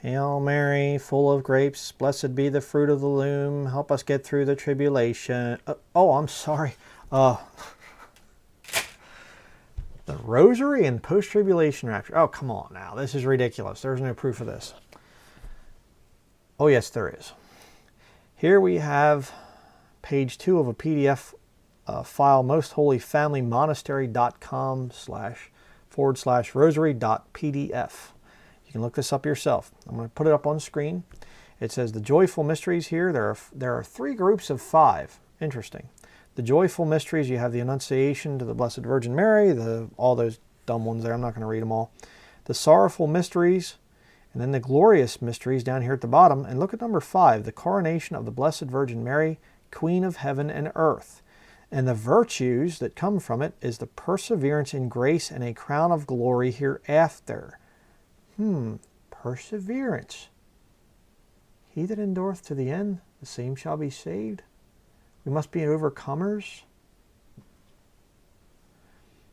Hail Mary, full of grapes, blessed be the fruit of the womb. Help us get through the tribulation. Oh, I'm sorry. The Rosary and post-tribulation rapture. Oh, come on now. This is ridiculous. There's no proof of this. Oh, yes, there is. Here we have page 2 of a PDF file, mostholyfamilymonastery.com//rosary.pdf. You can look this up yourself. I'm going to put it up on screen. It says the joyful mysteries here. There are 3 groups of 5. Interesting. The joyful mysteries, you have the Annunciation to the Blessed Virgin Mary, all those dumb ones there. I'm not going to read them all. The sorrowful mysteries, and then the glorious mysteries down here at the bottom. And look at number 5, the coronation of the Blessed Virgin Mary, Queen of Heaven and Earth. And the virtues that come from it is the perseverance in grace and a crown of glory hereafter. Perseverance. He that endureth to the end, the same shall be saved. We must be overcomers.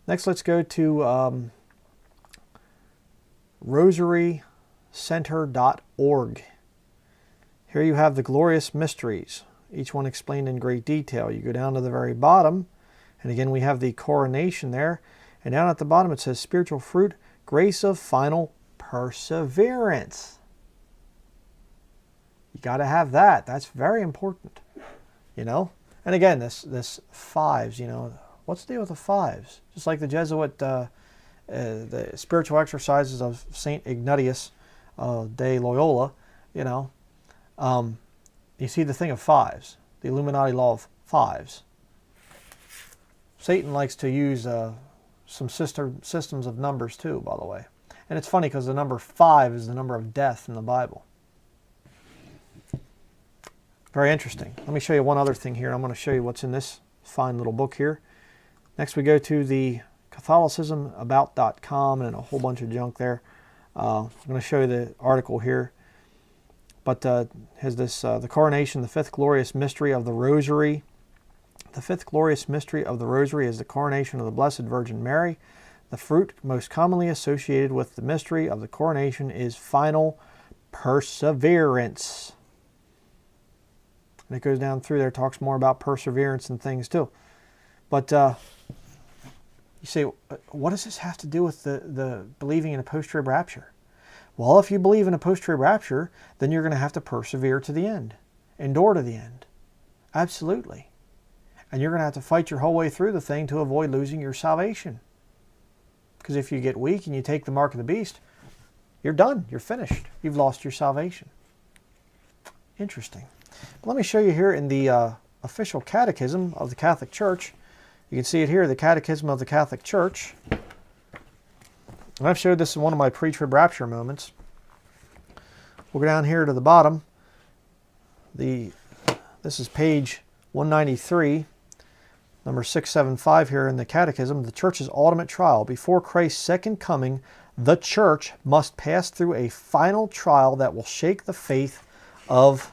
Next, let's go to rosarycenter.org. Here you have the glorious mysteries, each one explained in great detail. You go down to the very bottom, and again we have the coronation there. And down at the bottom it says spiritual fruit, grace of final perseverance. You got to have that. That's very important, you know. And again, this 5s, you know, what's the deal with the 5s? Just like the Jesuit, the spiritual exercises of Saint Ignatius de Loyola, you know. You see the thing of 5s, the Illuminati law of 5s. Satan likes to use some systems of numbers too, by the way. And it's funny because the number 5 is the number of death in the Bible. Very interesting. Let me show you one other thing here. I'm going to show you what's in this fine little book here. Next we go to the CatholicismAbout.com and a whole bunch of junk there. I'm going to show you the article here. But has this the coronation, the 5th glorious mystery of the Rosary. The 5th glorious mystery of the Rosary is the coronation of the Blessed Virgin Mary. The fruit most commonly associated with the mystery of the coronation is final perseverance. And it goes down through there, talks more about perseverance and things too. But you say, what does this have to do with the believing in a post-trib rapture? Well, if you believe in a post-trib rapture, then you're going to have to persevere to the end. Endure to the end. Absolutely. And you're going to have to fight your whole way through the thing to avoid losing your salvation. Because if you get weak and you take the mark of the beast, you're done. You're finished. You've lost your salvation. Interesting. But let me show you here in the official catechism of the Catholic Church. You can see it here, the Catechism of the Catholic Church. And I've showed this in one of my pre-trib rapture moments. We'll go down here to the bottom. This is page 193, number 675 here in the Catechism. The Church's ultimate trial. Before Christ's second coming, the Church must pass through a final trial that will shake the faith of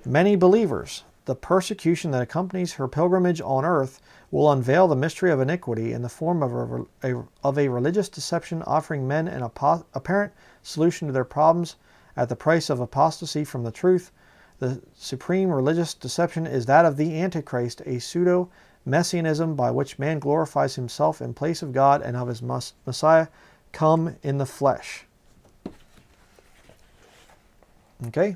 many believers. The persecution that accompanies her pilgrimage on earth will unveil the mystery of iniquity in the form of a religious deception, offering men an apparent solution to their problems at the price of apostasy from the truth. The supreme religious deception is that of the Antichrist, a pseudo-messianism by which man glorifies himself in place of God and of his Messiah come in the flesh. Okay?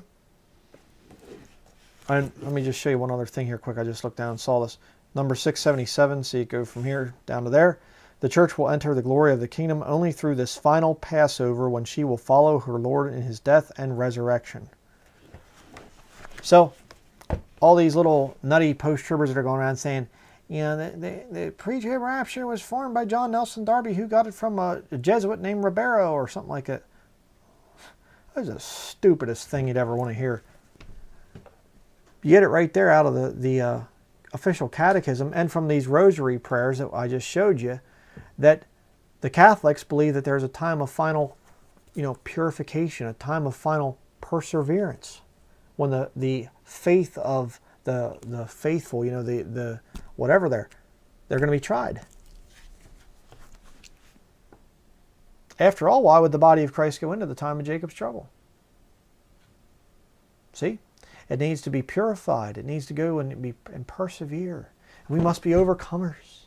And let me just show you one other thing here quick. I just looked down and saw this. Number 677, see it go from here down to there. The Church will enter the glory of the kingdom only through this final Passover when she will follow her Lord in his death and resurrection. So, all these little nutty post-tribbers that are going around saying, you know, the pre-trib rapture was formed by John Nelson Darby, who got it from a Jesuit named Ribeiro or something like that. That's the stupidest thing you'd ever want to hear. You get it right there out of the official catechism and from these rosary prayers that I just showed you, that the Catholics believe that there's a time of final, purification, a time of final perseverance, when the faith of the faithful, the whatever they're going to be tried. After all, why would the body of Christ go into the time of Jacob's trouble? See? It needs to be purified. It needs to go and persevere. And we must be overcomers.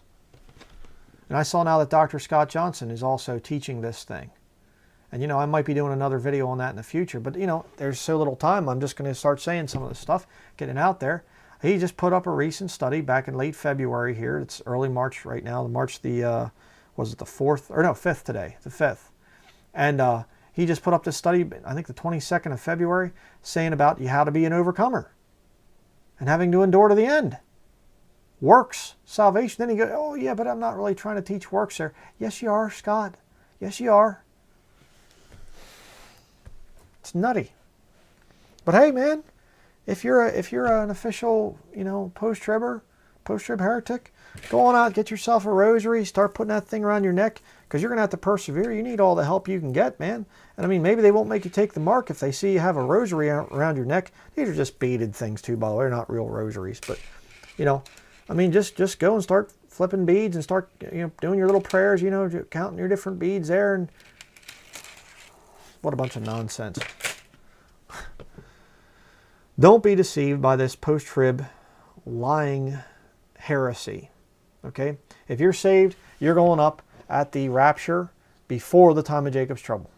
And I saw now that Dr. Scott Johnson is also teaching this thing. And, I might be doing another video on that in the future. But, there's so little time. I'm just going to start saying some of this stuff, getting out there. He just put up a recent study back in late February here. It's early March right now. March the, was it the 4th? Or no, 5th today. The 5th. And he just put up this study, I think the 22nd of February, saying about how to be an overcomer. And having to endure to the end. Works, salvation. Then he goes, oh yeah, but I'm not really trying to teach works there. Yes, you are, Scott. Yes, you are. It's nutty. But hey, man, if you're an official, post-trib heretic, go on out, get yourself a rosary, start putting that thing around your neck, because you're going to have to persevere. You need all the help you can get, man. And I mean, maybe they won't make you take the mark if they see you have a rosary around your neck. These are just beaded things too, by the way. They're not real rosaries, but, I mean, just go and start flipping beads and start, doing your little prayers, counting your different beads there. And what a bunch of nonsense. Don't be deceived by this post-trib lying heresy. Okay? If you're saved, you're going up at the rapture before the time of Jacob's trouble.